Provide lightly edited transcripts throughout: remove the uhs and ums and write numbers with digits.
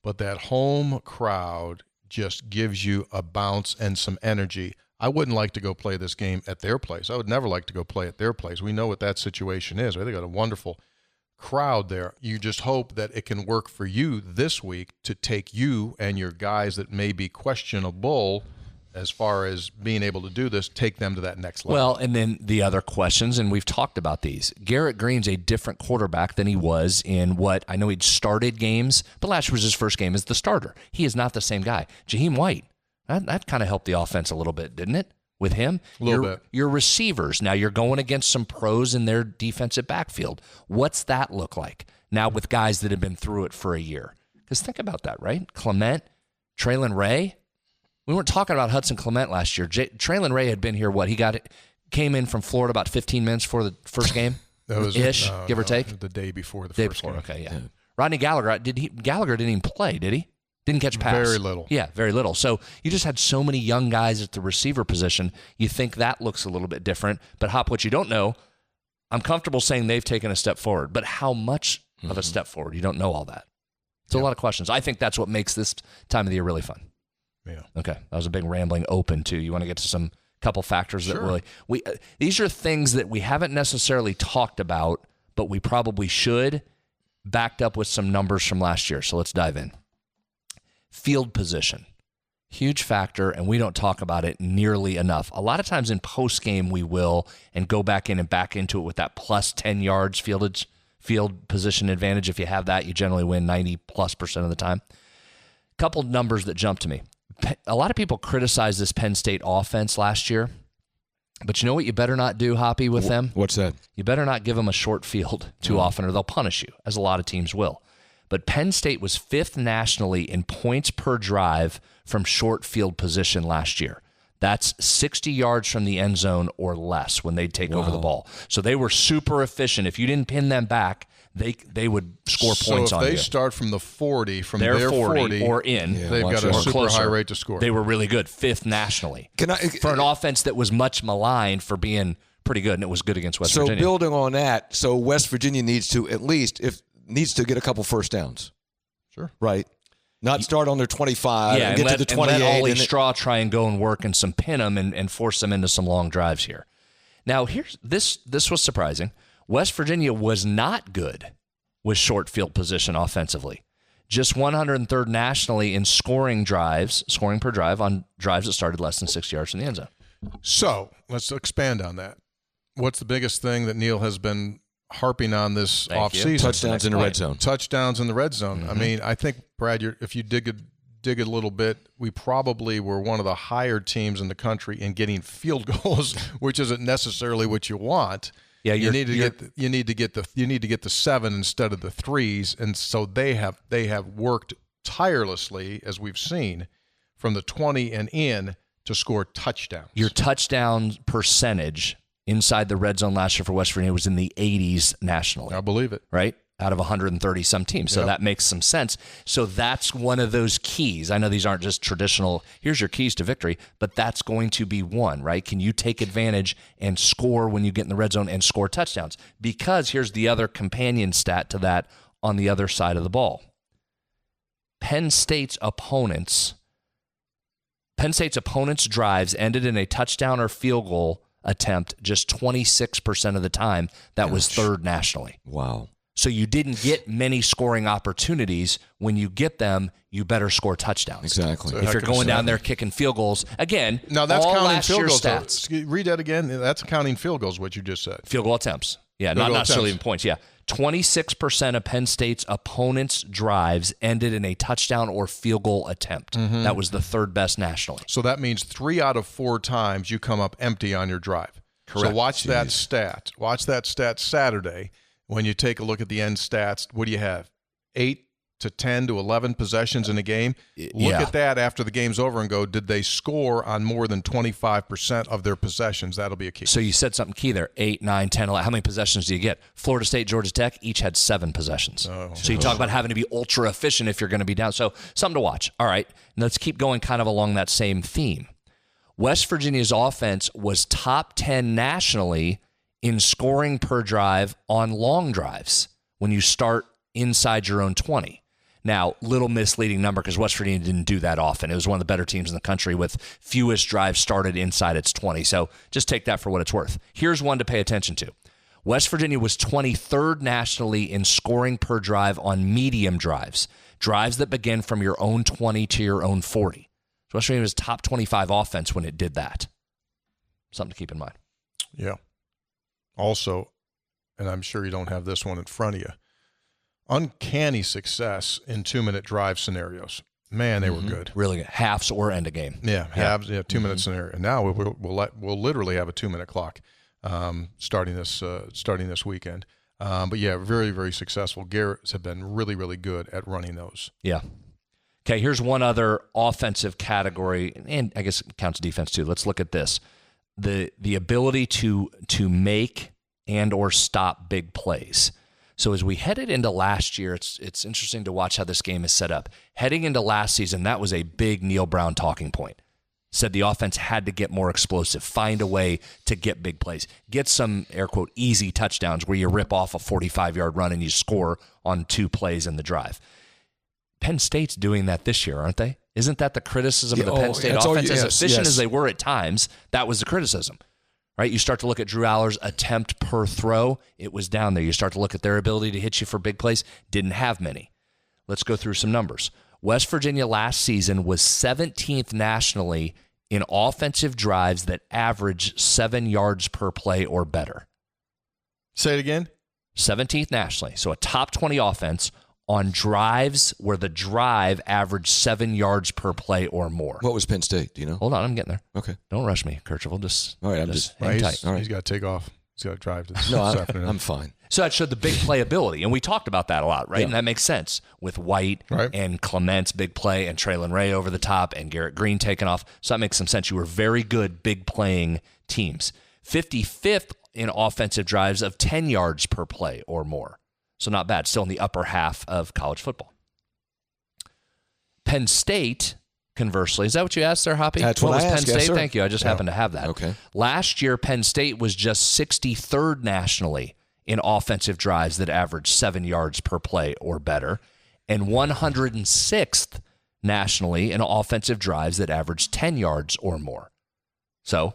but that home crowd just gives you a bounce and some energy. I wouldn't like to go play this game at their place. I would never like to go play at their place. We know what that situation is. Right? They got a wonderful crowd there. You just hope that it can work for you this week to take you and your guys that may be questionable as far as being able to do this, take them to that next level. Well, and then the other questions, and we've talked about these. Garrett Green's a different quarterback than he was in what I know he'd started games, but last year was his first game as the starter. He is not the same guy. Jaheim White, that kind of helped the offense a little bit, didn't it? With him, a little bit. Your receivers, now you're going against some pros in their defensive backfield. What's that look like now with guys that have been through it for a year? Because think about that, right? Clement, Traylon Ray. We weren't talking about Hudson Clement last year. Traylon Ray had been here. Came in from Florida about 15 minutes before the first game, that was give or take. The day before the day first before, game. Okay, yeah. Rodney Gallagher Gallagher didn't even play, did he? Didn't catch a pass. Very little. Yeah, very little. So you just had so many young guys at the receiver position. You think that looks a little bit different. But Hop, what you don't know, I'm comfortable saying they've taken a step forward. But how much of a step forward? You don't know all that. It's a lot of questions. I think that's what makes this time of the year really fun. Yeah. Okay. That was a big rambling open too. You want to get to some couple factors that Sure. really these are things that we haven't necessarily talked about, but we probably should, backed up with some numbers from last year. So let's dive in. Field position. Huge factor, and we don't talk about it nearly enough. A lot of times in post-game we will, and go back in and back into it with that plus 10 yards field position advantage. If you have that, you generally win 90+% of the time. Couple numbers that jump to me. A lot of people criticize this Penn State offense last year, but you know what you better not do, Hoppy, with them? What's that? You better not give them a short field too often, or they'll punish you, as a lot of teams will. But Penn State was 5th nationally in points per drive from short field position last year. That's 60 yards from the end zone or less when they'd take over the ball. So they were super efficient. If you didn't pin them back, they would score points on you. So if they start from the 40, from their 40 or in, they've got a super high rate to score. They were really good, 5th nationally. For an offense that was much maligned for being pretty good, and it was good against West Virginia. So building on that, so West Virginia needs to needs to get a couple first downs. Sure. Right. Not start on their 25 and get to the 28. And let Ollie Straw try and go and work and some pin them and force them into some long drives here. Now, this was surprising. West Virginia was not good with short field position offensively. Just 103rd nationally in scoring per drive on drives that started less than 6 yards from the end zone. So let's expand on that. What's the biggest thing that Neil has been harping on this offseason? Touchdowns in the red zone. Touchdowns in the red zone. Mm-hmm. I mean, I think, Brad, if you dig a little bit, we probably were one of the higher teams in the country in getting field goals, which isn't necessarily what you want. Yeah, you need to get the 7 instead of the 3s, and so they have worked tirelessly, as we've seen, from the 20 and in to score touchdowns. Your touchdown percentage inside the red zone last year for West Virginia was in the 80s nationally. I believe it. Right? Out of 130-some teams. So that makes some sense. So that's one of those keys. I know these aren't just traditional, here's your keys to victory, but that's going to be one, right? Can you take advantage and score when you get in the red zone and score touchdowns? Because here's the other companion stat to that on the other side of the ball. Penn State's opponents' drives ended in a touchdown or field goal attempt just 26% of the time. That was 3rd nationally. Wow. So you didn't get many scoring opportunities. When you get them, you better score touchdowns. Exactly. So if you're going down there kicking field goals, again, now that's all counting last field year's goals. stats. Read that again. That's counting field goals, what you just said. Field goal attempts. Yeah, Field not goal necessarily attempts. even points. Yeah. 26% of Penn State's opponents' drives ended in a touchdown or field goal attempt. Mm-hmm. That was the 3rd best nationally. So that means 3 out of 4 times you come up empty on your drive. Correct. So watch that stat. Watch that stat Saturday. When you take a look at the end stats, what do you have? 8 to 10 to 11 possessions in a game. Look at that after the game's over and go, did they score on more than 25% of their possessions? That'll be a key. So you said something key there, 8, 9, 10, 11. How many possessions do you get? Florida State, Georgia Tech, each had 7 possessions. So you talk about having to be ultra efficient if you're going to be down. So something to watch. All right, let's keep going kind of along that same theme. West Virginia's offense was top 10 nationally in scoring per drive on long drives when you start inside your own 20. Now, little misleading number because West Virginia didn't do that often. It was one of the better teams in the country with fewest drives started inside its 20. So just take that for what it's worth. Here's one to pay attention to. West Virginia was 23rd nationally in scoring per drive on medium drives that begin from your own 20 to your own 40. So West Virginia was top 25 offense when it did that. Something to keep in mind. Yeah. Also, and I'm sure you don't have this one in front of you, uncanny success in 2-minute drive scenarios. Man, they were good. Really good. Halves or end of game. Yeah, halves. Yeah, 2-minute scenario. Now we'll literally have a 2-minute clock starting this weekend. But yeah, very, very successful. Garrett's have been really, really good at running those. Yeah. Okay, here's one other offensive category, and I guess it counts defense too. Let's look at this. The ability to make and or stop big plays. So as we headed into last year, it's interesting to watch how this game is set up. Heading into last season, that was a big Neil Brown talking point. Said the offense had to get more explosive, find a way to get big plays, get some, air quote, easy touchdowns where you rip off a 45-yard run and you score on 2 plays in the drive. Penn State's doing that this year, aren't they? Isn't that the criticism of the Penn State offense? As efficient as they were at times, that was the criticism. Right? You start to look at Drew Aller's attempt per throw, it was down there. You start to look at their ability to hit you for big plays, didn't have many. Let's go through some numbers. West Virginia last season was 17th nationally in offensive drives that average 7 yards per play or better. Say it again. 17th nationally. So a top 20 offense on drives where the drive averaged 7 yards per play or more. What was Penn State? Do you know? Hold on, I'm getting there. Okay. Don't rush me, Kirchhoff. Just all right. I'm just hang tight. All right. He's got to take off. He's got to drive this no, afternoon. I'm fine. So that showed the big playability, and we talked about that a lot, right? Yeah. And that makes sense with White and Clement's big play and Traylon Ray over the top and Garrett Green taking off. So that makes some sense. You were very good big playing teams. 55th in offensive drives of 10 yards per play or more. So not bad. Still in the upper half of college football. Penn State, conversely, is that what you asked there, Hoppy? That's what was I Penn asked, State? yes, sir. Thank you. I just happened to have that. Okay. Last year, Penn State was just 63rd nationally in offensive drives that averaged 7 yards per play or better, and 106th nationally in offensive drives that averaged 10 yards or more. So,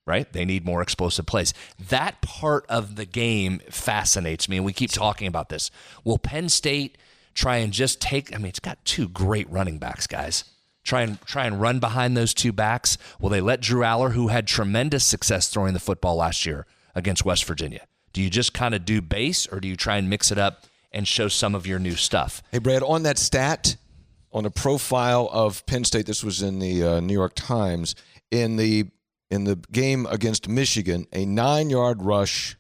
right, they need more explosive plays. That part of the game fascinates me, and we keep talking about this. Will Penn State try and just take, it's got 2 great running backs, guys. Try and run behind those 2 backs. Will they let Drew Aller, who had tremendous success throwing the football last year against West Virginia? Do you just kind of do base, or do you try and mix it up and show some of your new stuff? Hey, Brad, on that stat, on a profile of Penn State, this was in the New York Times, in the game against Michigan, a 9-yard rush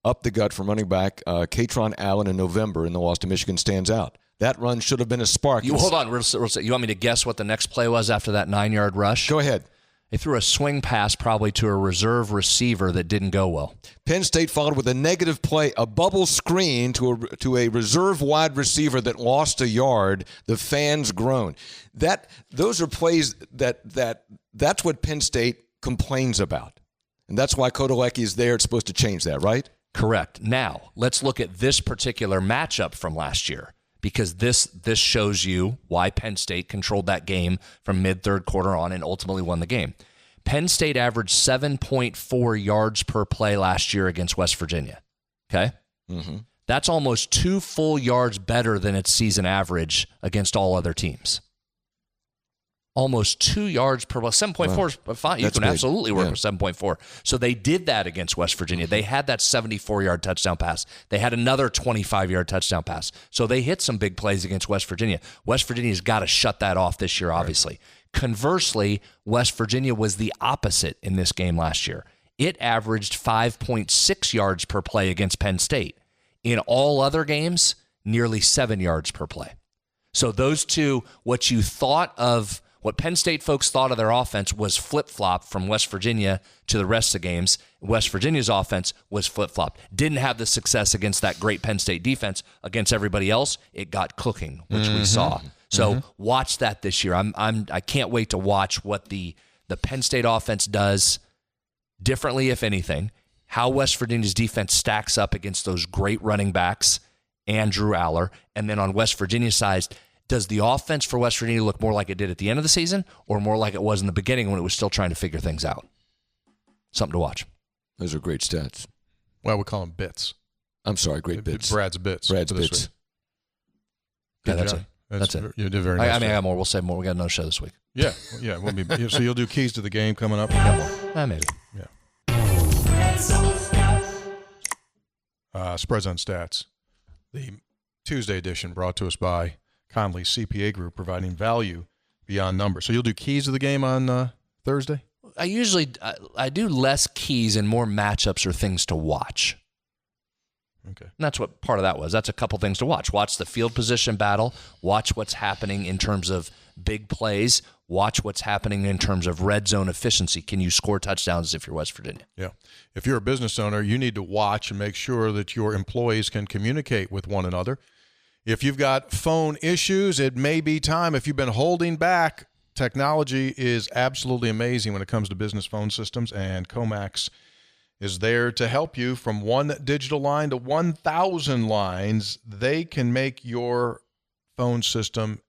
up the gut from running back Katron Allen in November in the loss to Michigan stands out. That run should have been a spark. Hold on. You want me to guess what the next play was after that 9-yard rush? Go ahead. They threw a swing pass probably to a reserve receiver that didn't go well. Penn State followed with a negative play, a bubble screen to a reserve wide receiver that lost a yard. The fans groaned. Those are plays that's what Penn State complains about. And that's why Kodalecki is there. It's supposed to change that, right? Correct. Now, let's look at this particular matchup from last year, because this shows you why Penn State controlled that game from mid-third quarter on and ultimately won the game. Penn State averaged 7.4 yards per play last year against West Virginia. Okay? Mm-hmm. That's almost 2 full yards better than its season average against all other teams. Almost 2 yards per play. 7.4 is fine. You can absolutely work with 7.4. So they did that against West Virginia. They had that 74-yard touchdown pass. They had another 25-yard touchdown pass. So they hit some big plays against West Virginia. West Virginia's got to shut that off this year, obviously. Right. Conversely, West Virginia was the opposite in this game last year. It averaged 5.6 yards per play against Penn State. In all other games, nearly 7 yards per play. So those two, what Penn State folks thought of their offense was flip-flop from West Virginia to the rest of the games. West Virginia's offense was flip-flop. Didn't have the success against that great Penn State defense. Against everybody else, it got cooking, which we saw. So watch that this year. I can't wait to watch what the Penn State offense does differently, if anything, how West Virginia's defense stacks up against those great running backs, and Drew Aller. And then on West Virginia's side, does the offense for West Virginia look more like it did at the end of the season or more like it was in the beginning when it was still trying to figure things out? Something to watch. Those are great stats. Well, we call them bits. I'm sorry, great bits. Brad's bits. Brad's bits. Yeah, that's it. That's it. You did very nice. I mean, I got more. We'll say more. We got another show this week. Yeah. We'll be, so you'll do keys to the game coming up? Maybe. Yeah. Spreads on Stats. The Tuesday edition brought to us by Conley CPA Group, providing value beyond numbers. So you'll do keys to the game on Thursday? I do less keys and more matchups or things to watch. Okay. And that's what part of that was. That's a couple things to watch. Watch the field position battle. Watch what's happening in terms of big plays. Watch what's happening in terms of red zone efficiency. Can you score touchdowns if you're West Virginia? Yeah. If you're a business owner, you need to watch and make sure that your employees can communicate with one another. If you've got phone issues, it may be time. If you've been holding back, technology is absolutely amazing when it comes to business phone systems, and Comax is there to help you. From one digital line to 1,000 lines, they can make your phone system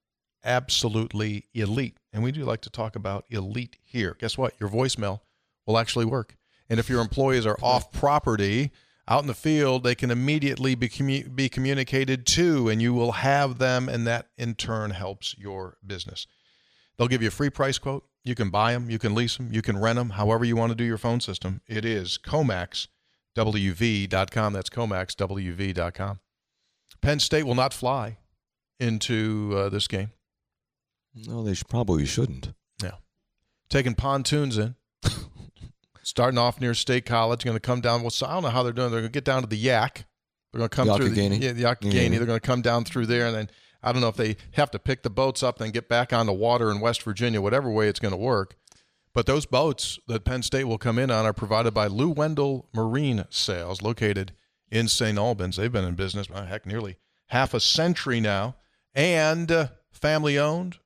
absolutely elite. And we do like to talk about elite here. Guess what? Your voicemail will actually work. And if your employees are off property, out in the field, they can immediately be communicated to, and you will have them, and that in turn helps your business. They'll give you a free price quote. You can buy them, you can lease them, you can rent them, however you want to do your phone system. It is ComaxWV.com. That's ComaxWV.com. Penn State will not fly into this game. No, they probably shouldn't. Yeah. Taking pontoons in. Starting off near State College. Going to come down. Well, so I don't know how they're doing. They're going to get down to the Yak. They're going to come through the Youghiogheny. They're going to come down through there, and then I don't know if they have to pick the boats up, then get back on the water in West Virginia, whatever way it's going to work. But those boats that Penn State will come in on are provided by Lou Wendell Marine Sales, located in St. Albans. They've been in business, nearly half a century now, and family-owned.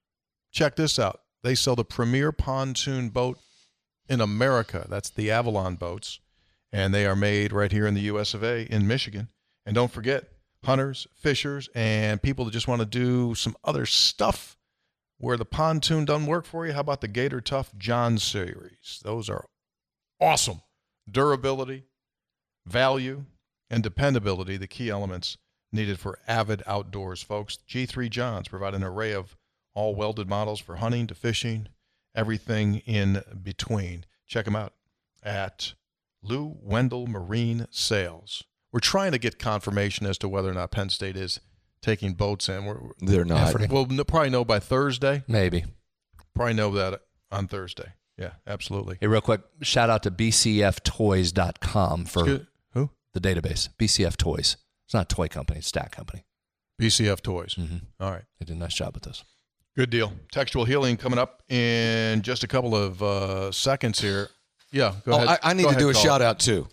Check this out. They sell the premier pontoon boat in America. That's the Avalon boats, and they are made right here in the U.S. of A. in Michigan. And don't forget, hunters, fishers, and people that just want to do some other stuff where the pontoon doesn't work for you. How about the Gator Tough John series? Those are awesome. Durability, value, and dependability, the key elements needed for avid outdoors, folks. G3 Johns provide an array of all welded models for hunting to fishing, everything in between. Check them out at Lou Wendell Marine Sales. We're trying to get confirmation as to whether or not Penn State is taking boats in. They're not. We'll probably know by Thursday. Maybe. Probably know that on Thursday. Yeah, absolutely. Hey, real quick, shout out to bcftoys.com for who? The database. BCF Toys. It's not a toy company. It's a stat company. BCF Toys. Mm-hmm. All right. They did a nice job with this. Good deal. Textual healing coming up in just a couple of seconds here. Yeah, go ahead. I need to do a shout out too.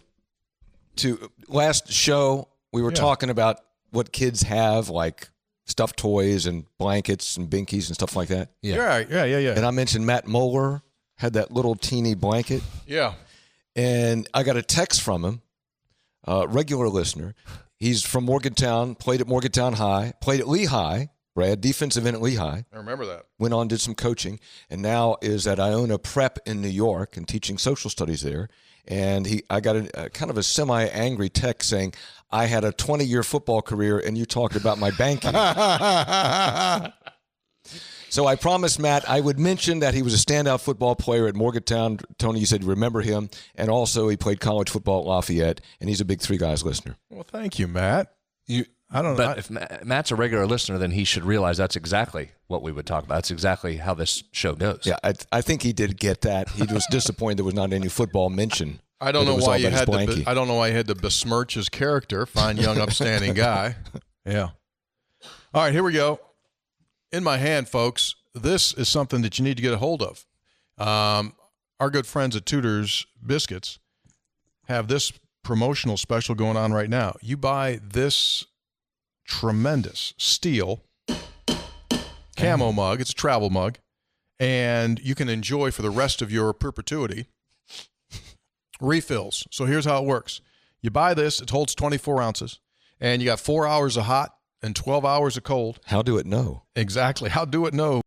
To last show, we were talking about what kids have, like stuffed toys and blankets and binkies and stuff like that. Yeah. And I mentioned Matt Moeller had that little teeny blanket. Yeah. And I got a text from him, regular listener. He's from Morgantown, played at Morgantown High, played at Lehigh, Brad, defensive end at Lehigh. I remember that. Went on, did some coaching, and now is at Iona Prep in New York and teaching social studies there. And I got a kind of a semi-angry text saying, I had a 20-year football career, and you talked about my banking. So I promised Matt I would mention that he was a standout football player at Morgantown. Tony, you said you remember him. And also he played college football at Lafayette, and he's a big Three Guys listener. Well, thank you, Matt. I don't know. But if Matt's a regular listener, then he should realize that's exactly what we would talk about. That's exactly how this show goes. Yeah, I think he did get that. He was disappointed there was not any football mention. I don't know why you had to. I don't know why you had to besmirch his character. Fine, young, upstanding guy. Yeah. All right, here we go. In my hand, folks. This is something that you need to get a hold of. Our good friends at Tudor's Biscuits have this promotional special going on right now. You buy this tremendous steel camo mug. It's a travel mug, and you can enjoy for the rest of your perpetuity refills. So here's how it works. You buy this. It holds 24 ounces. and you got 4 hours of hot and 12 hours of cold. How do it know? Exactly. How do it know?